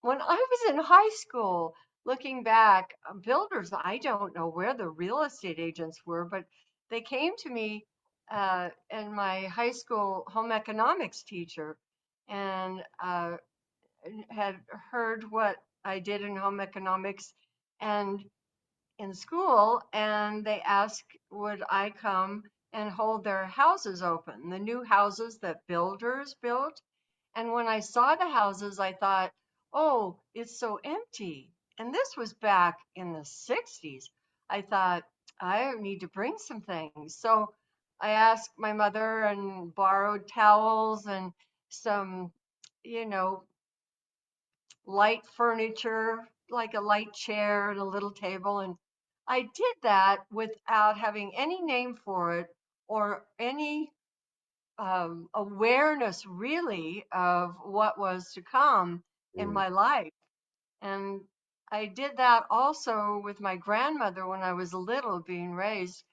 when I was in high school, looking back, builders, I don't know where the real estate agents were, but they came to me and my high school home economics teacher and had heard what I did in home economics and in school, and they asked, would I come and hold their houses open, the new houses that builders built. And when I saw the houses, I thought, oh, it's so empty. And this was back in the 60s. I thought, I need to bring some things. So I asked my mother and borrowed towels and some, you know, light furniture, like a light chair and a little table. And I did that without having any name for it or any awareness really of what was to come in Mm, my life. And I did that also with my grandmother when I was little being raised.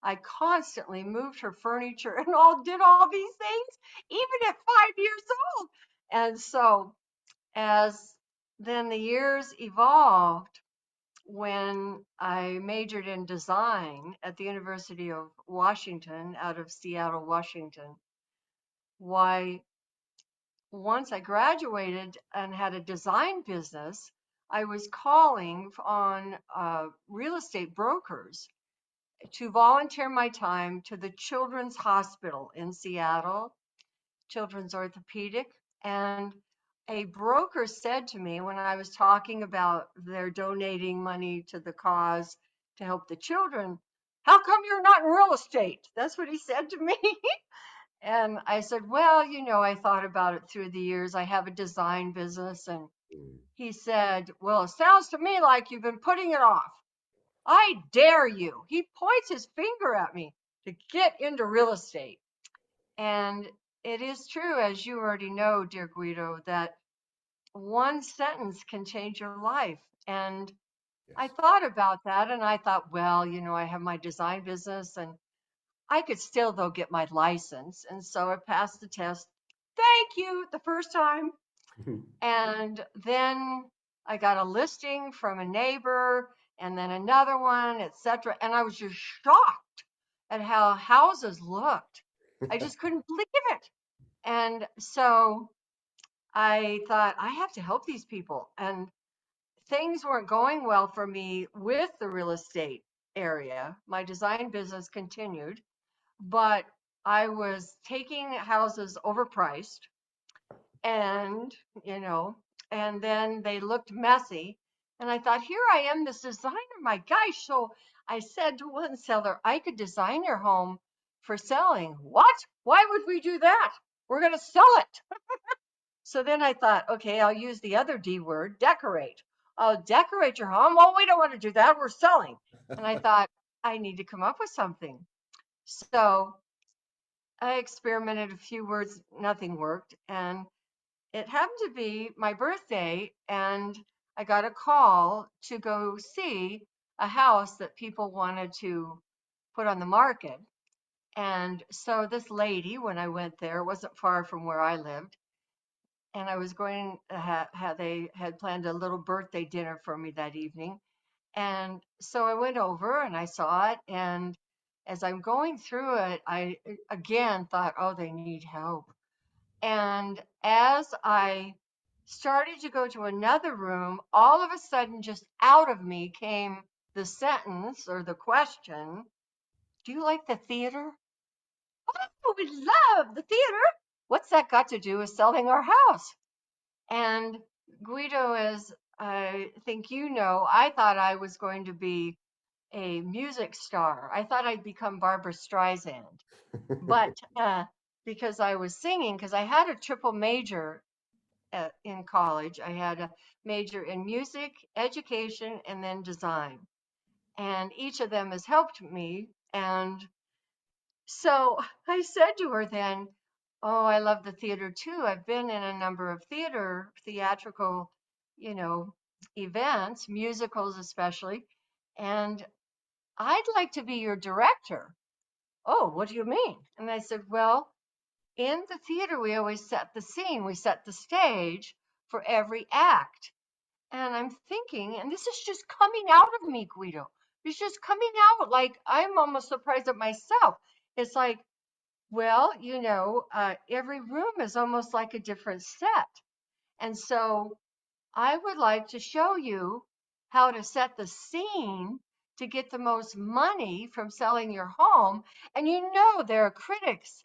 I constantly moved her furniture and all did all these things, even at 5 years old. And so as then the years evolved, when I majored in design at the University of Washington out of Seattle, Washington, why once I graduated and had a design business, I was calling on real estate brokers to volunteer my time to the Children's Hospital in Seattle, Children's Orthopedic. And a broker said to me when I was talking about their donating money to the cause to help the children, how come you're not in real estate? That's what he said to me. And I said, well, I thought about it through the years. I have a design business. And mm. he said, well, it sounds to me like you've been putting it off. I dare you. He points his finger at me to get into real estate. And it is true, as you already know, dear Guido, that one sentence can change your life. And I Yes. thought about that and I thought, well, I have my design business and I could still, though, get my license. And so I passed the test. Thank you the first time. And then I got a listing from a neighbor and then another one, etc. And I was just shocked at how houses looked. I just couldn't believe it. And so I thought, I have to help these people. And things weren't going well for me with the real estate area. My design business continued, but I was taking houses overpriced and, you know, and then they looked messy. And I thought, here I am, this designer, my gosh. So I said to one seller, I could design your home for selling. What? Why would we do that? We're going to sell it. So then I thought, okay, I'll use the other D word, decorate. I'll decorate your home. Well, we don't want to do that. We're selling. And I thought, I need to come up with something. So I experimented a few words, nothing worked. And it happened to be my birthday, and I got a call to go see a house that people wanted to put on the market. And so this lady, when I went there, it wasn't far from where I lived, and I was going to they had planned a little birthday dinner for me that evening. And so I went over and I saw it, and as I'm going through it, I again thought, oh, they need help. And as I started to go to another room, all of a sudden, just out of me came the sentence or the question, do you like the theater? Oh, we love the theater. What's that got to do with selling our house? And Guido, as I think you know, I thought I was going to be a music star. I thought I'd become Barbara Streisand. But because I was singing, because I had a triple major in college. I had a major in music, education, and then design. And each of them has helped me. And so I said to her then, oh, I love the theater too. I've been in a number of theatrical, you know, events, musicals especially. And I'd like to be your director. Oh, what do you mean? And I said, well, in the theater, we always set the scene, we set the stage for every act. And I'm thinking, and this is just coming out of me, Guido. It's just coming out. Like I'm almost surprised at myself. It's like, well, every room is almost like a different set. And so I would like to show you how to set the scene to get the most money from selling your home. And there are critics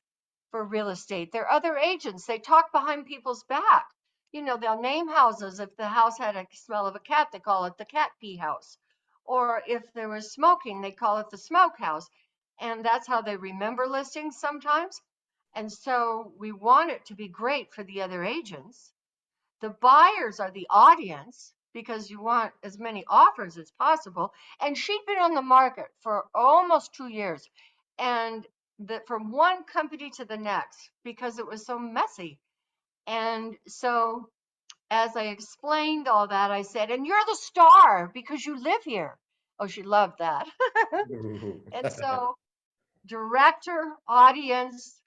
for real estate. There are other agents. They talk behind people's back. They'll name houses. If the house had a smell of a cat, they call it the cat pee house. Or if there was smoking, they call it the smoke house. And that's how they remember listings sometimes. And so we want it to be great for the other agents. The buyers are the audience because you want as many offers as possible. And she'd been on the market for almost 2 years, and from one company to the next because it was so messy. And so, as I explained all that, I said, "And you're the star because you live here." Oh, she loved that. And so director, audience,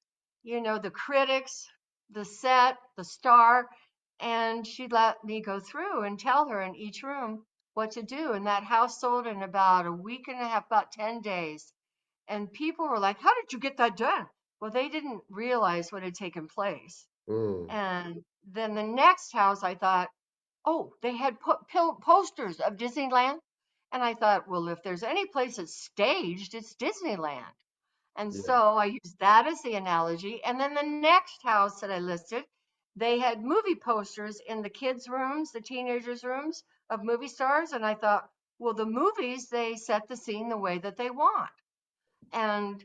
the critics, the set, the star. And she let me go through and tell her in each room what to do. And that house sold in about a week and a half, about 10 days. And people were like, "How did you get that done?" Well, they didn't realize what had taken place. Mm, And then the next house, I thought, oh, they had put posters of Disneyland. And I thought, well, if there's any place that's staged, it's Disneyland. And yeah. so I used that as the analogy. And then the next house that I listed, they had movie posters in the kids' rooms, the teenagers' rooms of movie stars. And I thought, well, the movies, they set the scene the way that they want, and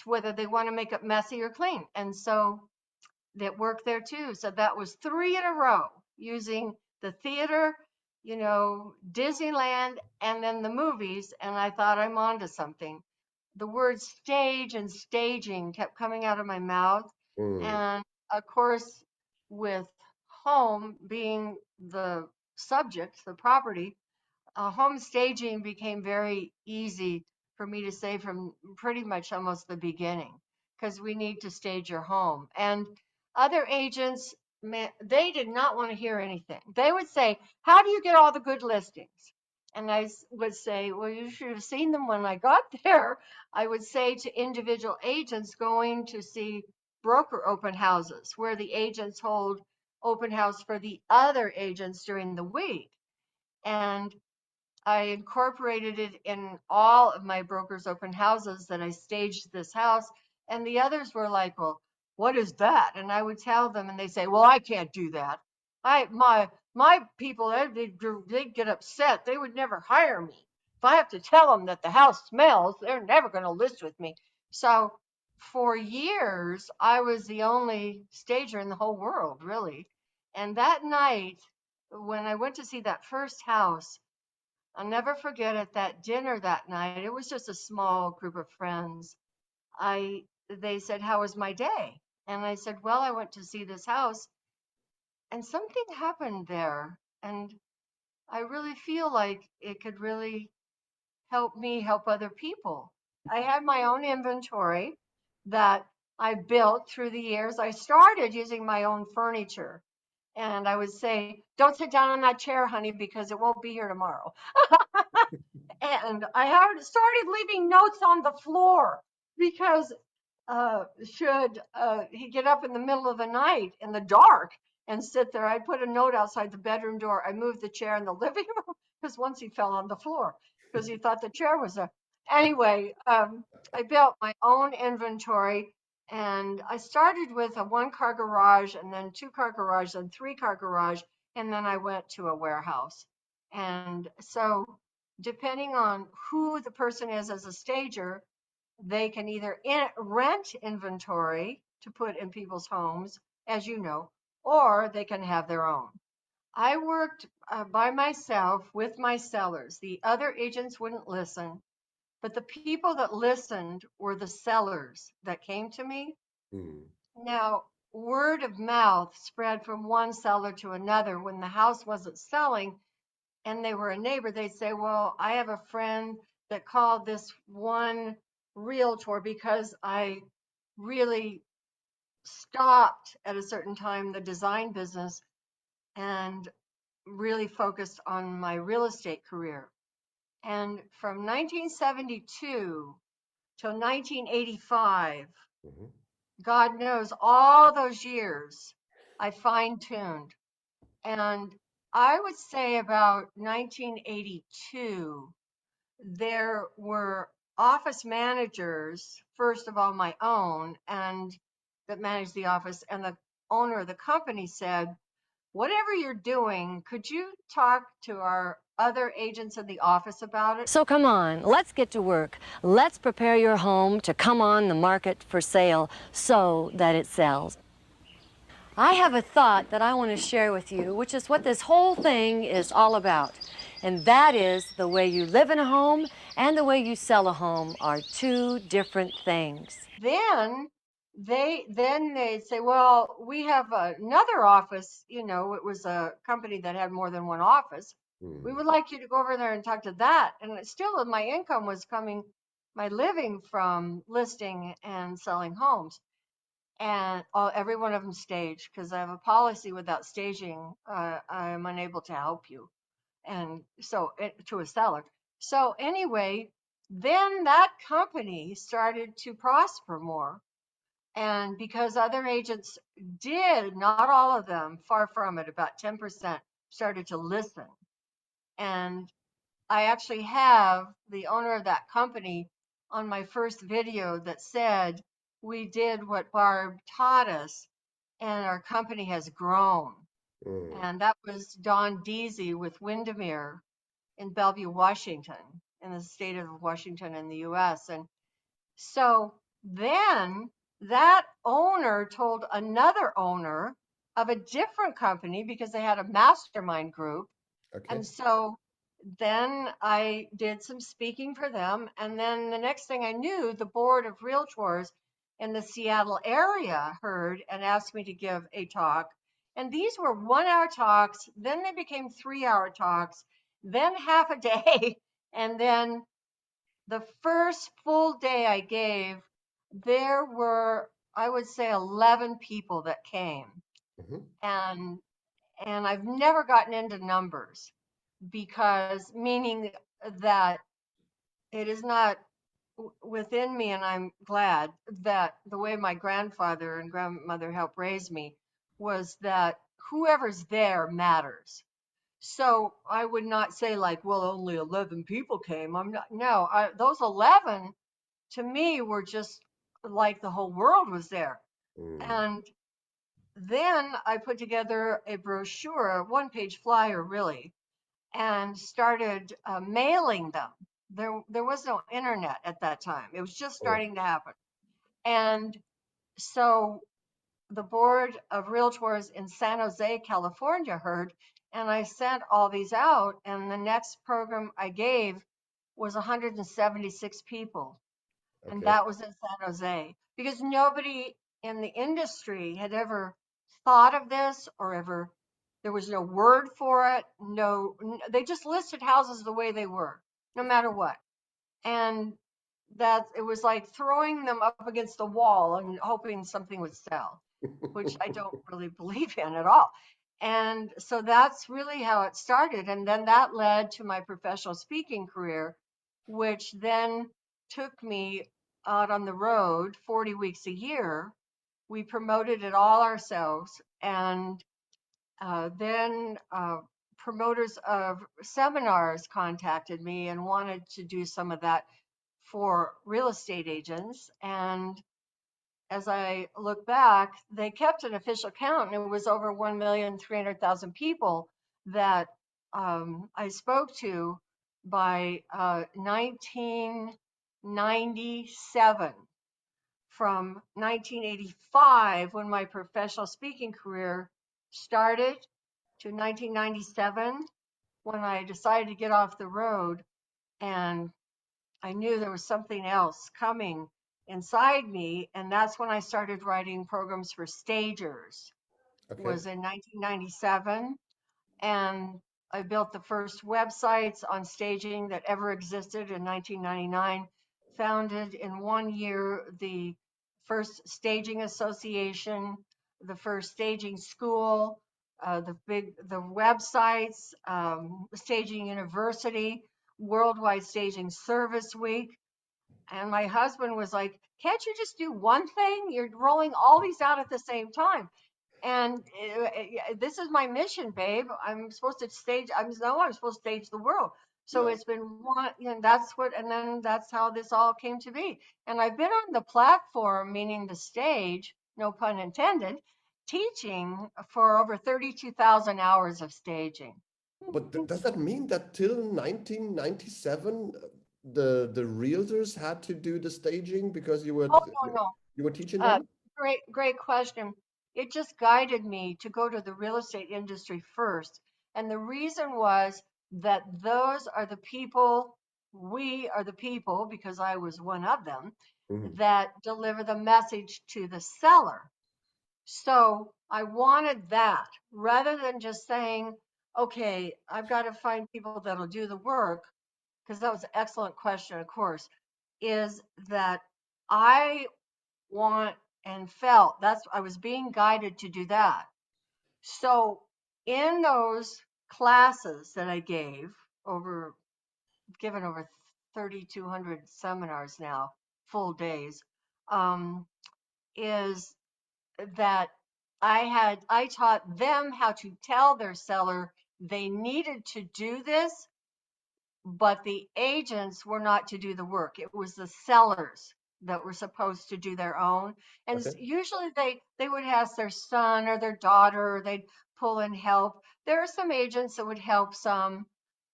whether they want to make it messy or clean. And so that worked there too. So that was three in a row using the theater, Disneyland, and then the movies. And I thought I'm onto something. The word stage and staging kept coming out of my mouth. Mm, And of course, with home being the subject, the property, home staging became very easy for me to say from pretty much almost the beginning, because we need to stage your home. And other agents, man, they did not want to hear anything. They would say, "How do you get all the good listings?" And would say, "Well, you should have seen them when I got there." I would say to individual agents going to see broker open houses where the agents hold open house for the other agents during the week. And I incorporated it in all of my brokers open houses that I staged this house. And the others were like, "Well, what is that?" And I would tell them, and they say, "Well, I can't do that. My people, they'd get upset. They would never hire me. If I have to tell them that the house smells, they're never going to list with me." So for years, I was the only stager in the whole world, really. And that night, when I went to see that first house, I'll never forget at that dinner that night. It was just a small group of friends. They said, "How was my day?" And I said, "Well, I went to see this house and something happened there. And I really feel like it could really help me help other people." I had my own inventory that I built through the years. I started using my own furniture. And I would say, "Don't sit down on that chair, honey, because it won't be here tomorrow." And I had started leaving notes on the floor because should he get up in the middle of the night in the dark and sit there, I'd put a note outside the bedroom door. I moved the chair in the living room because once he fell on the floor because he thought the chair was a. Anyway, I built my own inventory, and I started with a one-car garage and then two-car garage and three-car garage, and then I went to a warehouse. And so depending on who the person is as a stager, they can either rent inventory to put in people's homes, as you know, or they can have their own. I worked by myself with my sellers. The other agents wouldn't listen, but the people that listened were the sellers that came to me. mm, Now, word of mouth spread from one seller to another. When the house wasn't selling, and they were a neighbor, they'd say, "Well, I have a friend that called this one realtor because I really stopped at a certain time the design business, and really focused on my real estate career. And from 1972 till 1985, Hmm. God knows all those years, I fine tuned. And I would say about 1982, there were office managers, first of all, my own, and that managed the office, and the owner of the company said, whatever you're doing, could you talk to our other agents in the office about it? So come on, let's get to work. Let's prepare your home to come on the market for sale so that it sells. I have a thought that I want to share with you, which is what this whole thing is all about. And that is the way you live in a home and the way you sell a home are two different things. Then they'd say, well, we have another office. It was a company that had more than one office. We Mm. would like you to go over there and talk to that. And it still, my income was coming, my living from listing and selling homes. And every one of them staged, because I have a policy: without staging, I'm unable to help you. And so to a seller. So anyway, then that company started to prosper more. And because other agents did, not all of them, far from it, about 10% started to listen. And I actually have the owner of that company on my first video that said, we did what Barb taught us, and our company has grown. Mm. And that was Don Deasy with Windermere in Bellevue, Washington, in the state of Washington in the US. And so then that owner told another owner of a different company, because they had a mastermind group. Okay. And so then I did some speaking for them. And then the next thing I knew, the board of realtors in the Seattle area heard and asked me to give a talk. And these were 1 hour talks. Then they became 3 hour talks, then half a day. And then the first full day I gave, there were, I would say, 11 people that came. Hmm. And and I've never gotten into numbers, because meaning that it is not within me, and I'm glad that the way my grandfather and grandmother helped raise me was that whoever's there matters. So I would not say, like, well, only 11 people came. I'm not, no, those 11 to me were just like the whole world was there. Mm. And then I put together a brochure, a one-page flyer, really, and started mailing them. There was no internet at that time. It was just Oh. starting to happen. And so the board of realtors in San Jose, California heard, and I sent all these out. And the next program I gave was 176 people. And Okay. that was in San Jose, because nobody in the industry had ever thought of this, or ever, there was no word for it. No, they just listed houses the way they were, no matter what. And that it was like throwing them up against the wall and hoping something would sell, which I don't really believe in at all. And so that's really how it started. And then that led to my professional speaking career, which then took me out on the road 40 weeks a year. We promoted it all ourselves. And then promoters of seminars contacted me and wanted to do some of that for real estate agents. And as I look back, they kept an official count, and it was over 1,300,000 people that I spoke to by 1997. From 1985, when my professional speaking career started, to 1997, when I decided to get off the road, and I knew there was something else coming inside me. And that's when I started writing programs for stagers, Okay. was in 1997. And I built the first websites on staging that ever existed in 1999, founded in 1 year the first staging association, the first staging school, the websites, Staging University, Worldwide Staging Service Week. And my husband was like, "Can't you just do one thing? You're rolling all these out at the same time." And this is my mission, babe. I'm supposed to stage. I'm supposed to stage the world. So Yeah. it's been one, and that's what, and then that's how this all came to be. And I've been on the platform, meaning the stage, no pun intended, teaching for over 32,000 hours of staging. But does that mean that till 1997, the realtors had to do the staging because Oh, no, no. you were teaching Uh, them? great question. It just guided me to go to the real estate industry first. And the reason was that those are the people, we are the people, because I was one of them, Mhm. that deliver the message to the seller. So I wanted that rather than just saying, okay, I've got to find people that'll do the work, because that was an excellent question, of course, is that I want and felt that's I was being guided to do that. So in those classes that I given over 3,200 seminars now, full days, um, is that I taught them how to tell their seller they needed to do this, but the agents were not to do the work. It was the sellers that were supposed to do their own. And Okay. usually they would ask their son or their daughter, or they'd pull in help. There are some agents that would help some,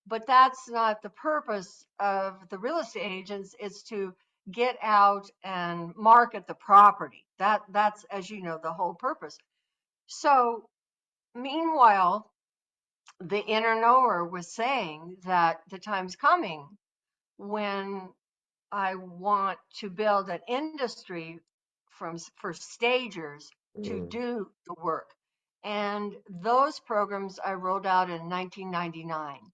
but that's not the purpose of the real estate agents, is to get out and market the property. That's, as you know, the whole purpose. So meanwhile, the inner knower was saying that the time's coming when I want to build an industry for stagers to Mm. do the work. And those programs I rolled out in 1999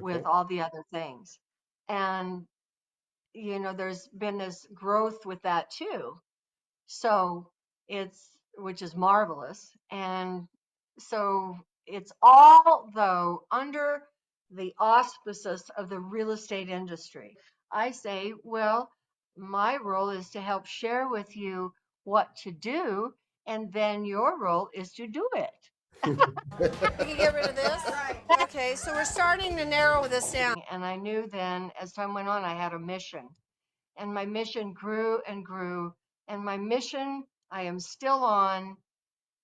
with Okay. all the other things. And, there's been this growth with that too. So which is marvelous. And so it's all, though, under the auspices of the real estate industry. I say, well, my role is to help share with you what to do, and then your role is to do it. We can get rid of this. Right. Okay, so we're starting to narrow this down. And I knew then, as time went on, I had a mission. And my mission grew and grew. And my mission I am still on,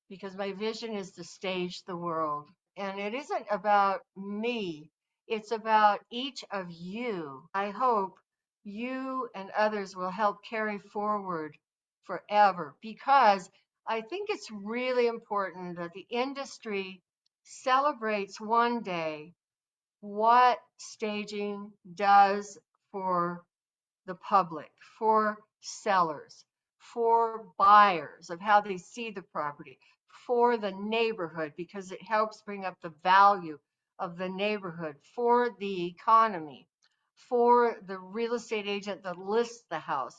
because my vision is to stage the world. And it isn't about me, it's about each of you. I hope you and others will help carry forward forever, because I think it's really important that the industry celebrates one day what staging does for the public, for sellers, for buyers, of how they see the property, for the neighborhood, because it helps bring up the value of the neighborhood, for the economy, for the real estate agent that lists the house,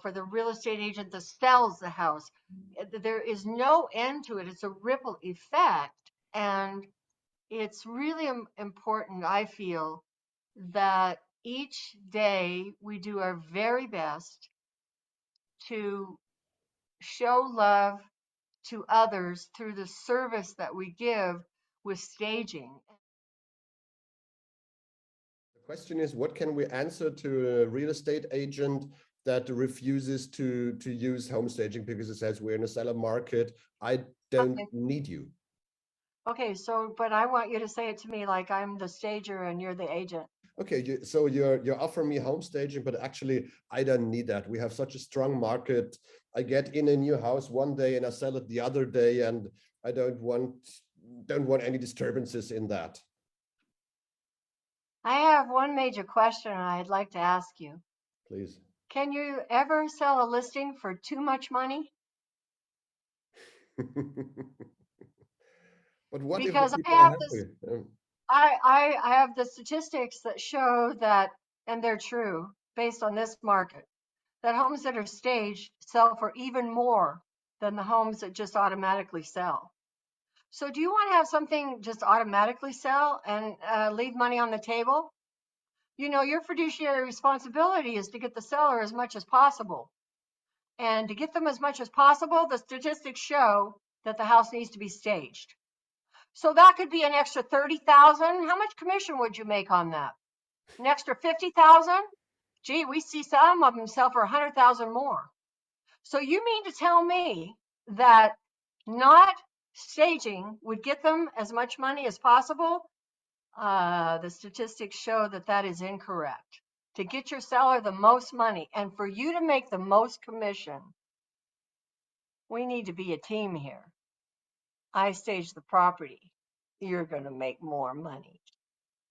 for the real estate agent that sells the house. There is no end to it. It's a ripple effect. And it's really important, I feel, that each day we do our very best to show love to others through the service that we give with staging. The question is, what can we answer to a real estate agent that refuses to use home staging because it says we're in a seller market? I don't Okay. need you. Okay, so, but I want you to say it to me like I'm the stager and you're the agent. Okay, so you're offering me home staging, but actually I don't need that. We have such a strong market. I get in a new house one day and I sell it the other day, and I don't want any disturbances in that. I have one major question I'd like to ask you. Please. Can you ever sell a listing for too much money? But what if the Because people are happy? I have the statistics that show that, and they're true based on this market, that homes that are staged sell for even more than the homes that just automatically sell. So do you want to have something just automatically sell and leave money on the table? You know, your fiduciary responsibility is to get the seller as much as possible. And to get them as much as possible, the statistics show that the house needs to be staged. So that could be an extra 30,000. How much commission would you make on that? An extra 50,000? Gee, we see some of them sell for 100,000 more. So you mean to tell me that not staging would get them as much money as possible? The statistics show that that is incorrect. To get your seller the most money and for you to make the most commission, we need to be a team here. I stage the property. You're going to make more money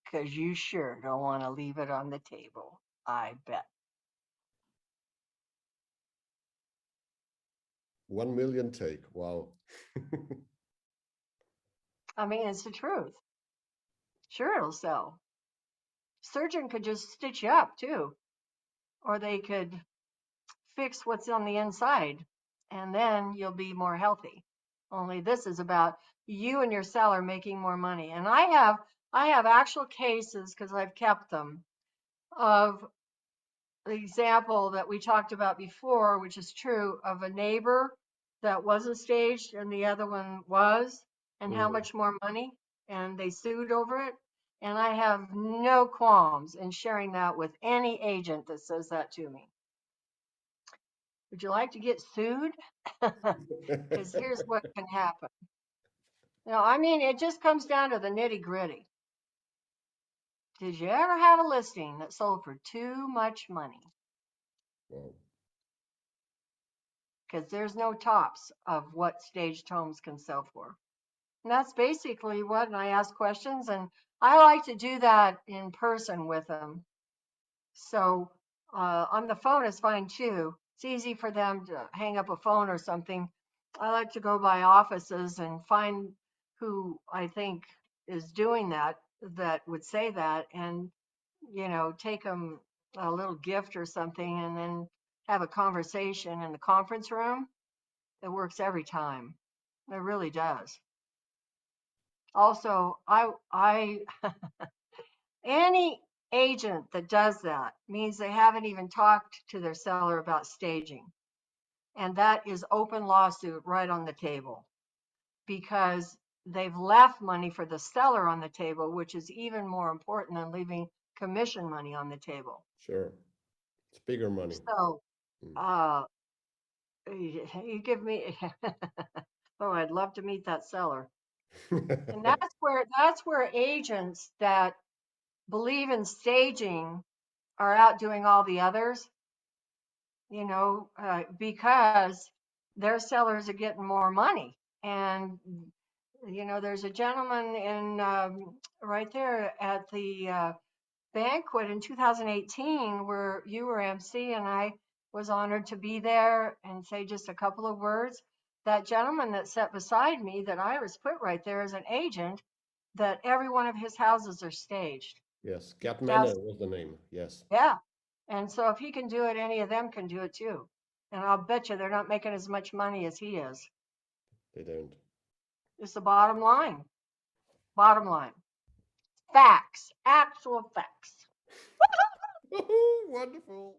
because you sure don't want to leave it on the table. I bet. 1 million take. Wow. I mean, it's the truth. Sure, it'll sell. Surgeon could just stitch you up too, or they could fix what's on the inside, and then you'll be more healthy. Only this is about you and your seller making more money. And I have actual cases because I've kept them of the example that we talked about before, which is true of a neighbor that wasn't staged and the other one was, and how much more money, and they sued over it. And I have no qualms in sharing that with any agent that says that to me. Would you like to get sued? Because here's what can happen. I mean, it just comes down to the nitty gritty. Did you ever have a listing that sold for too much money? Wow. Because there's no tops of what staged homes can sell for. And that's basically what, and I ask questions, and I like to do that in person with them. So on the phone is fine too. It's easy for them to hang up a phone or something. I like to go by offices and find who I think is doing that, that would say that, and, take them a little gift or something and then have a conversation in the conference room. It works every time. It really does. Also, I any agent that does that means they haven't even talked to their seller about staging. And that is open lawsuit right on the table because they've left money for the seller on the table, which is even more important than leaving commission money on the table. Sure. It's bigger money. So, you give me, oh, I'd love to meet that seller. And that's where agents that believe in staging are outdoing all the others, because their sellers are getting more money. And, there's a gentleman in right there at the banquet in 2018 where you were MC and I was honored to be there and say just a couple of words. That gentleman that sat beside me that Iris put right there is an agent that every one of his houses are staged. Yes, Gap Manor House, was the name. Yes, yeah. And so if he can do it, any of them can do it too. And I'll bet you they're not making as much money as he is. they don't. It's the bottom line. Bottom line. Facts. Actual facts. Wonderful.